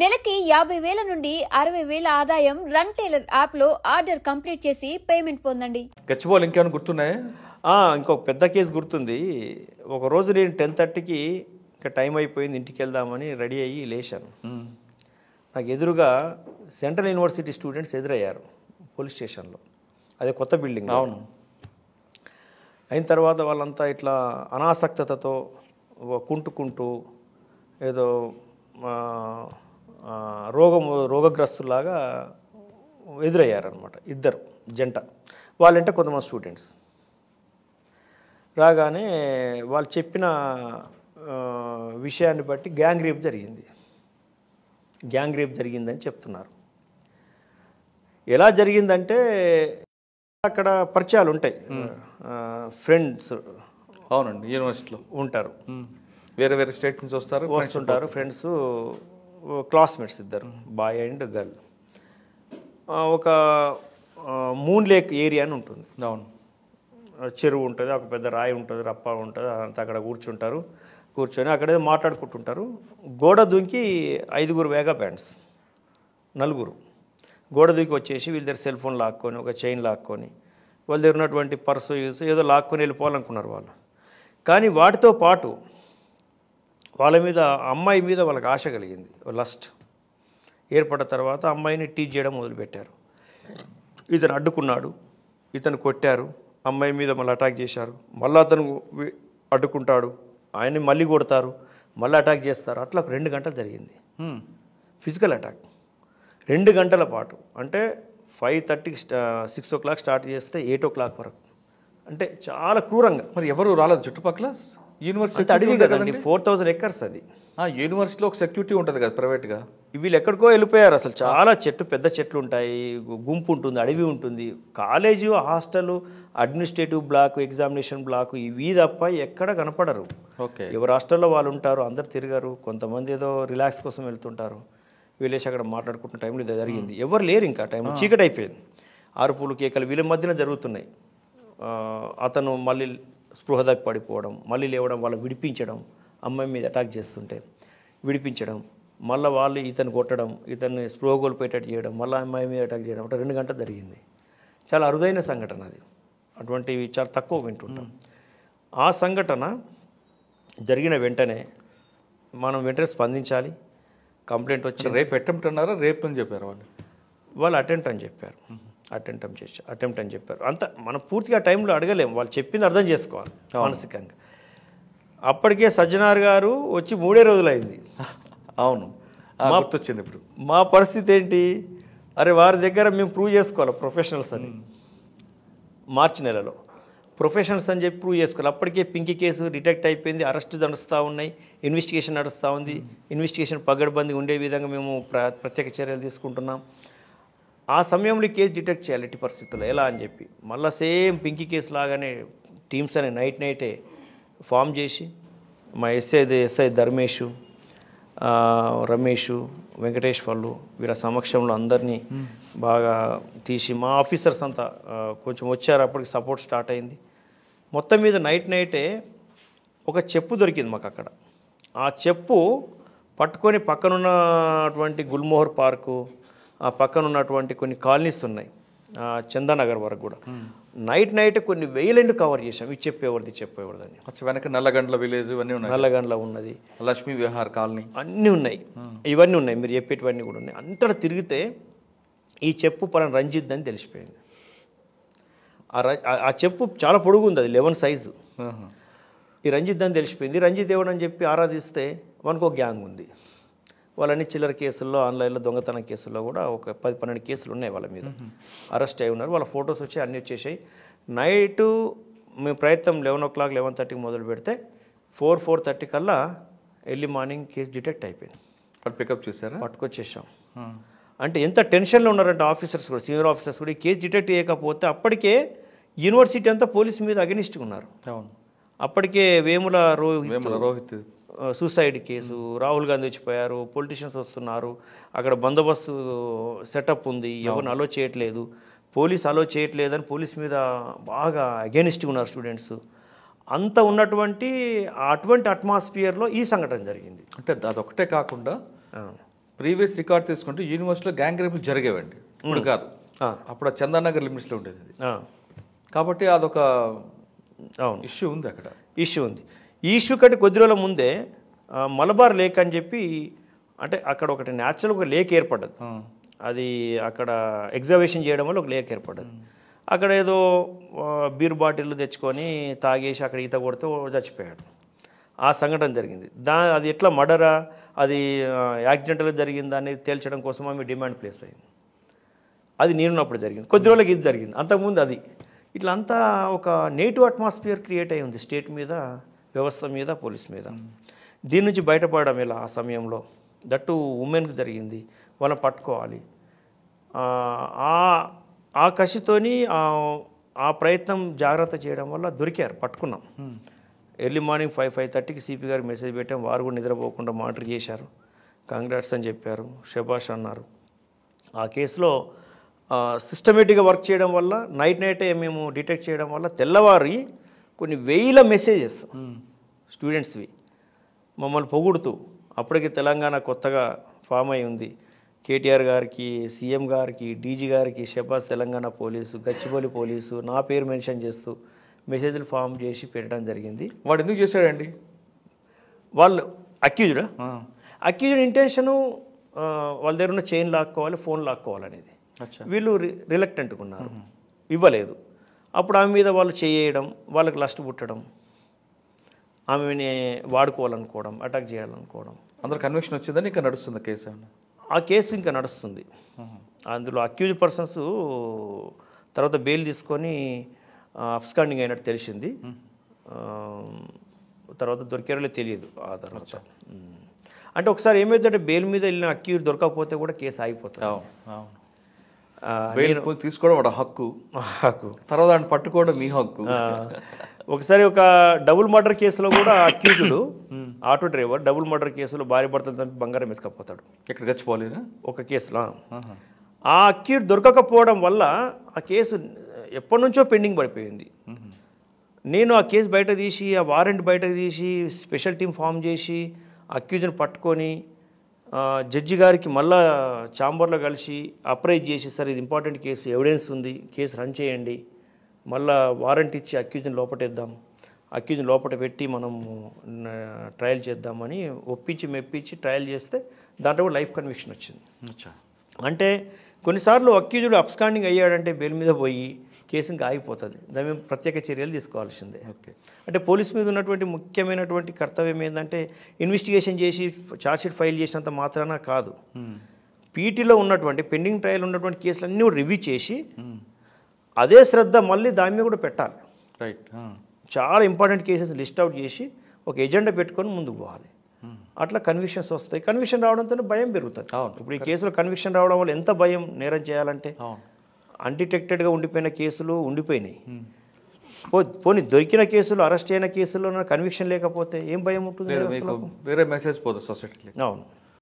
నెలకి 50,000 నుండి 60,000 ఆదాయం రన్ టైలర్ యాప్లో ఆర్డర్ కంప్లీట్ చేసి పేమెంట్ పొందండి. గచ్చిబౌలి ఇంకేమైనా గుర్తున్నాయా? ఇంకొక పెద్ద కేసు గుర్తుంది. ఒకరోజు నేను 10:30కి ఇంకా టైం అయిపోయింది, ఇంటికి వెళ్దామని రెడీ అయ్యి లేచాను. నాకు ఎదురుగా సెంట్రల్ యూనివర్సిటీ స్టూడెంట్స్ ఎదురయ్యారు పోలీస్ స్టేషన్లో. అదే కొత్త బిల్డింగ్. అవును. అయిన తర్వాత వాళ్ళంతా ఇట్లా అనాసక్తతతో కుంటుకుంటూ ఏదో రోగగ్రస్తులాగా ఎదురయ్యారనమాట. ఇద్దరు జంట, వాళ్ళంటే కొంతమంది స్టూడెంట్స్ రాగానే వాళ్ళు చెప్పిన విషయాన్ని బట్టి గ్యాంగ్ రేప్ జరిగిందని చెప్తున్నారు. ఎలా జరిగిందంటే అక్కడ పరిచయాలు ఉంటాయి, ఫ్రెండ్స్. అవునండి, యూనివర్సిటీలో ఉంటారు, వేరే వేరే స్టేట్ నుంచి వస్తుంటారు ఫ్రెండ్స్, క్లాస్మేట్స్ ఇద్దరు, బాయ్ అండ్ గర్ల్. ఒక మూన్ లేక్ ఏరియా అని ఉంటుంది. అవును. చెరువు ఉంటుంది, ఒక పెద్ద రాయి ఉంటుంది, రప్ప ఉంటుంది, అంతా అక్కడ కూర్చొని అక్కడే మాట్లాడుకుంటుంటారు. గోడ దూకి 5 వేగా బ్యాండ్స్, 4 గోడ దూకి వచ్చేసి వీళ్ళ దగ్గర సెల్ ఫోన్ లాక్కొని, ఒక చైన్ లాక్కొని, వాళ్ళ దగ్గర ఉన్నటువంటి పర్సు ఏదో లాక్కొని వెళ్ళిపోవాలనుకున్నారు వాళ్ళు. కానీ వాటితో పాటు వాళ్ళ మీద, అమ్మాయి మీద వాళ్ళకి ఆశ కలిగింది, లస్ట్ ఏర్పడ్డ తర్వాత అమ్మాయిని టీచ్ చేయడం మొదలుపెట్టారు. ఇతను అడ్డుకున్నాడు, ఇతను కొట్టారు, అమ్మాయి మీద మళ్ళీ అటాక్ చేశారు, మళ్ళీ అతను అడ్డుకుంటాడు, ఆయన్ని మళ్ళీ కొడతారు, మళ్ళీ అటాక్ చేస్తారు. అట్లా 2 గంటలు జరిగింది ఫిజికల్ అటాక్. 2 గంటల పాటు, అంటే 5:30కి 6 o'clock స్టార్ట్ చేస్తే 8 o'clock వరకు, అంటే చాలా క్రూరంగా. మరి ఎవరు రాలేదు చుట్టుపక్కల? యూనివర్సిటీ అడిగి కదండి, 4,000 acres అది. యూనివర్సిటీలో ఒక సెక్యూరిటీ ఉంటుంది కదా ప్రైవేట్గా. వీళ్ళు ఎక్కడికో వెళ్ళిపోయారు. అసలు చాలా పెద్ద చెట్లు ఉంటాయి, గుంపు ఉంటుంది, అడవి ఉంటుంది. College, hostel, administrative block, examination block, ఇవి తప్ప ఎక్కడ కనపడరు. ఓకే. ఎవరు హాస్టల్లో వాళ్ళు ఉంటారు, అందరు తిరగరు. కొంతమంది ఏదో రిలాక్స్ కోసం వెళ్తుంటారు. వీళ్ళేసి అక్కడ మాట్లాడుకుంటున్న టైంలో ఇది జరిగింది. ఎవరు లేరు, ఇంకా టైం చీకటి అయిపోయింది. అరుపులు, కేకలు వీళ్ళ మధ్యన జరుగుతున్నాయి. అతను మళ్ళీ స్పృహ తప్పి పడిపోవడం, మళ్ళీ లేవడం, వాళ్ళు విడిపించడం, అమ్మాయి మీద అటాక్ చేస్తుంటే విడిపించడం, మళ్ళీ వాళ్ళు ఇతను కొట్టడం, ఇతన్ని స్పృహ కోల్పోయేటట్టు చేయడం, మళ్ళీ అమ్మాయి మీద అటాక్ చేయడం. అంటే 2 గంటలు జరిగింది. చాలా అరుదైన సంఘటన అది. అటువంటివి చాలా తక్కువ వింటుంటాం. ఆ సంఘటన జరిగిన వెంటనే మనం వెంటనే స్పందించాలి. కంప్లైంట్ వచ్చి రేపు అటెంప్ట్ అన్నారా, రేపు అని చెప్పారు వాళ్ళు అటెంప్ట్ అని చెప్పారు. అటెంప్ట్ అని చెప్పారు. అంత మనం పూర్తిగా టైంలో అడగలేము, వాళ్ళు చెప్పింది అర్థం చేసుకోవాలి మానసికంగా. అప్పటికే సజ్జనార్ గారు వచ్చి 3 రోజులైంది. అవును, గుర్తొచ్చింది ఇప్పుడు. మా పరిస్థితి ఏంటి? అరే వారి దగ్గర మేము ప్రూవ్ చేసుకోవాలి ప్రొఫెషనల్స్ అని. మార్చి నెలలో ప్రొఫెషనల్స్ అని చెప్పి ప్రూవ్ చేసుకోవాలి. అప్పటికే పింకీ కేసు డిటెక్ట్ అయిపోయింది, అరెస్ట్ నడుస్తూ ఉన్నాయి, ఇన్వెస్టిగేషన్ నడుస్తూ ఉంది. ఇన్వెస్టిగేషన్ పగడ్బందీ ఉండే విధంగా మేము ప్రత్యేక చర్యలు తీసుకుంటున్నాం. ఆ సమయంలో కేసు డిటెక్ట్ చేయాలి ఎట్టి పరిస్థితుల్లో, ఎలా అని చెప్పి మళ్ళీ సేమ్ పింకీ కేసు లాగానే టీమ్స్ అని నైటే ఫామ్ చేసి మా ఎస్ఐ ధర్మేషు, రమేష్, వెంకటేశ్వర్లు వీళ్ళ సమక్షంలో అందరినీ బాగా తీసి, మా ఆఫీసర్స్ అంతా కొంచెం వచ్చారు. అప్పటికి సపోర్ట్ స్టార్ట్ అయింది. మొత్తం మీద నైటే ఒక చెప్పు దొరికింది మాకు అక్కడ. ఆ చెప్పు పట్టుకొని పక్కనున్నటువంటి గుల్మోహర్ పార్కు, ఆ పక్కన ఉన్నటువంటి కొన్ని కాలనీస్ ఉన్నాయి, చందానగర్ వరకు కూడా నైట్ కొన్ని వేలెండ్ కవర్ చేసాం. ఇది చెప్పేవారిదని. వెనక నల్లగండ్ల విలేజ్ ఇవన్నీ ఉన్నాయి, నల్లగండ్ల ఉన్నది, లక్ష్మీ విహార్ కాలనీ అన్నీ ఉన్నాయి, ఇవన్నీ ఉన్నాయి, మీరు చెప్పేటివన్నీ కూడా ఉన్నాయి. అంతటా తిరిగితే ఈ చెప్పు పలానా రంజిత్ అని తెలిసిపోయింది. ఆ చెప్పు చాలా పొడుగు ఉంది, అది 11 సైజు. ఈ రంజిత్ అని తెలిసిపోయింది. రంజిత్ ఎవడని చెప్పి ఆరాధిస్తే మనకు ఒక గ్యాంగ్ ఉంది. వాళ్ళని చిల్లర కేసుల్లో, ఆన్లైన్లో దొంగతనం కేసుల్లో కూడా ఒక 10-12 కేసులు ఉన్నాయి వాళ్ళ మీద. అరెస్ట్ అయి ఉన్నారు. వాళ్ళ ఫొటోస్ వచ్చి అన్నీ వచ్చేసాయి. నైటు మేము ప్రయత్నం 11 o'clock 11:30కి మొదలు పెడితే 4:30 కల్లా ఎర్లీ మార్నింగ్ కేసు డిటెక్ట్ అయిపోయింది. వాళ్ళు పికప్ చేశారా? పట్టుకొచ్చేసాం. అంటే ఎంత టెన్షన్లో ఉన్నారంటే ఆఫీసర్స్ కూడా, సీనియర్ ఆఫీసర్స్ కూడా. ఈ కేసు డిటెక్ట్ చేయకపోతే అప్పటికే యూనివర్సిటీ అంతా పోలీసు మీద అగెనిస్ట్గా ఉన్నారు. అవును. అప్పటికే వేముల రోహిత్ సూసైడ్ కేసు, రాహుల్ గాంధీ వచ్చిపోయారు, పొలిటీషియన్స్ వస్తున్నారు, అక్కడ బందోబస్తు సెటప్ ఉంది, ఎవరిని అలో చేయట్లేదు, పోలీస్ అలో చేయట్లేదని పోలీస్ మీద బాగా అగెనిస్ట్గా ఉన్నారు స్టూడెంట్స్. అంత ఉన్నటువంటి అటువంటి అట్మాస్ఫియర్లో ఈ సంఘటన జరిగింది. అంటే అదొకటే కాకుండా ప్రీవియస్ రికార్డ్ తీసుకుంటే యూనివర్సిటీలో గ్యాంగ్ రేపులు జరిగేవండి, ఇప్పుడు కాదు. అప్పుడు ఆ చందానగర్ లిమిట్స్లో ఉండేది అది. కాబట్టి అదొక ఇష్యూ ఉంది, అక్కడ ఇష్యూ ఉంది. ఈ ఇష్యూ కంటే కొద్ది రోజుల ముందే మలబార్ లేక్ అని చెప్పి, అంటే అక్కడ ఒకటి న్యాచురల్ ఒక లేక్ ఏర్పడ్డది. అది అక్కడ ఎగ్జాబిషన్ చేయడం వల్ల ఒక లేక్ ఏర్పడ్డది. అక్కడ ఏదో బీర్ బాటిల్ తెచ్చుకొని తాగేసి అక్కడ ఈత కొడితే చచ్చిపోయాడు. ఆ సంఘటన జరిగింది. అది ఎట్లా మర్డరా, అది యాక్సిడెంటల్గా జరిగిందా అనేది తేల్చడం కోసం ఆమె డిమాండ్ ప్లేస్ అయింది. అది నేనున్నప్పుడు జరిగింది. కొద్ది రోజులకి ఇది జరిగింది. అంతకుముందు అది ఇట్లా అంతా ఒక నెగిటివ్ అట్మాస్ఫియర్ క్రియేట్ అయి ఉంది స్టేట్ మీద, వ్యవస్థ మీద, పోలీస్ మీద. దీని నుంచి బయటపడడం ఎలా ఆ సమయంలో, దట్టు ఉమెన్కి జరిగింది, వాళ్ళని పట్టుకోవాలి. ఆ కసితోని ఆ ప్రయత్నం జాగ్రత్త చేయడం వల్ల దొరికారు, పట్టుకున్నాం. ఎర్లీ మార్నింగ్ 5:30కి సిపి గారికి మెసేజ్ పెట్టాం. వారు కూడా నిద్రపోకుండా మానిటర్ చేశారు. కాంగ్రాట్స్ అని చెప్పారు, శబాష్ అన్నారు. ఆ కేసులో సిస్టమేటిక్గా వర్క్ చేయడం వల్ల, నైటే మేము డిటెక్ట్ చేయడం వల్ల తెల్లవారి కొన్ని వేల మెసేజెస్ స్టూడెంట్స్వి మమ్మల్ని పొగుడుతూ, అప్పటికి తెలంగాణ కొత్తగా ఫామ్ అయి ఉంది, కేటీఆర్ గారికి, సీఎం గారికి, డీజీ గారికి శబాష్ తెలంగాణ పోలీసు, గచ్చిబౌలి పోలీసు, నా పేరు మెన్షన్ చేస్తూ మెసేజ్లు ఫామ్ చేసి పెట్టడం జరిగింది. వాడు ఎందుకు చేశాడండి? వాళ్ళు అక్యూజ్డ్ ఇంటెన్షను వాళ్ళ దగ్గర ఉన్న చైన్ లాక్కోవాలి, ఫోన్ లాక్కోవాలనేది. వీళ్ళు రిలక్టెంట్గా ఉన్నారు, ఇవ్వలేదు. అప్పుడు ఆమె మీద వాళ్ళు చేయడం, వాళ్ళకి లస్ట్ పుట్టడం, ఆమెని వాడుకోవాలనుకోవడం, అటాక్ చేయాలనుకోవడం. అందరు కన్విక్షన్ వచ్చిందని ఇంకా నడుస్తుంది కేసు? ఆ కేసు ఇంకా నడుస్తుంది. అందులో అక్యూజ్డ్ పర్సన్స్ తర్వాత బెయిల్ తీసుకొని అబ్స్కాండింగ్ అయినట్టు తెలిసింది. తర్వాత దొరికారో తెలియదు. ఆ తర్వాత అంటే ఒకసారి ఏమైందంటే బెయిల్ మీద వెళ్ళిన అక్యూజ్డ్ దొరకకపోతే కూడా కేసు ఆగిపోతుంది. బెయిల్ తీసుకోవడం వాడు హక్కు, తర్వాత దాన్ని పట్టుకోవడం మీ హక్కు. ఒకసారి ఒక డబుల్ మర్డర్ కేసులో కూడా accused auto driver double murder కేసులో భార్య భర్తలు చంపి బంగారం ఎత్తుకపోతాడు. ఎక్కడ గచ్చిపోలేదా ఒక కేసులో. ఆ అక్యూజ్డ్ దొరకకపోవడం వల్ల ఆ కేసు ఎప్పటి నుంచో పెండింగ్ పడిపోయింది. నేను ఆ కేసు బయట తీసి, ఆ వారెంట్ బయట తీసి, స్పెషల్ టీం ఫామ్ చేసి అక్యూజ్ని పట్టుకొని జడ్జి గారికి మళ్ళా ఛాంబర్లో కలిసి అప్రైజ్ చేసి, సార్ ఇది ఇంపార్టెంట్ కేసు, ఎవిడెన్స్ ఉంది, కేసు రన్ చేయండి, మళ్ళా వారెంట్ ఇచ్చి అక్యూజ్ని లోపటేద్దాం, అక్యూజ్ని లోపట పెట్టి మనం ట్రయల్ చేద్దామని ఒప్పించి మెప్పించి ట్రయల్ చేస్తే దాంట్లో కూడా లైఫ్ కన్విక్షన్ వచ్చింది. అంటే కొన్నిసార్లు అక్యూజ్డ్ అబ్స్కాండింగ్ అయ్యాడంటే బెయిల్ మీద పోయి కేసు ఇంకా ఆగిపోతుంది. దాని మీద ప్రత్యేక చర్యలు తీసుకోవాల్సిందే. అంటే పోలీస్ మీద ఉన్నటువంటి ముఖ్యమైనటువంటి కర్తవ్యం ఏంటంటే ఇన్వెస్టిగేషన్ చేసి ఛార్జ్షీట్ ఫైల్ చేసినంత మాత్రాన కాదు, పీటీలో ఉన్నటువంటి పెండింగ్ ట్రయల్ ఉన్నటువంటి కేసులన్నీ కూడా రివ్యూ చేసి అదే శ్రద్ధ మళ్ళీ దాని మీద కూడా పెట్టాలి. రైట్. చాలా ఇంపార్టెంట్ కేసెస్ లిస్ట్ అవుట్ చేసి ఒక ఎజెండా పెట్టుకొని ముందుకు పోవాలి. అట్లా కన్విక్షన్స్ వస్తాయి. కన్విక్షన్ రావడంతో భయం పెరుగుతుంది. ఇప్పుడు ఈ కేసులో కన్విక్షన్ రావడం వల్ల ఎంత భయం, నేరం చేయాలంటే. అన్డిటెక్టెడ్గా ఉండిపోయిన కేసులు ఉండిపోయినాయి. పోనీ దొరికిన కేసులు, అరెస్ట్ అయిన కేసుల్లో కన్విక్షన్ లేకపోతే ఏం భయం ఉంటుంది? వేరే మెసేజ్ పోతుంది సొసైటీకి. అవును.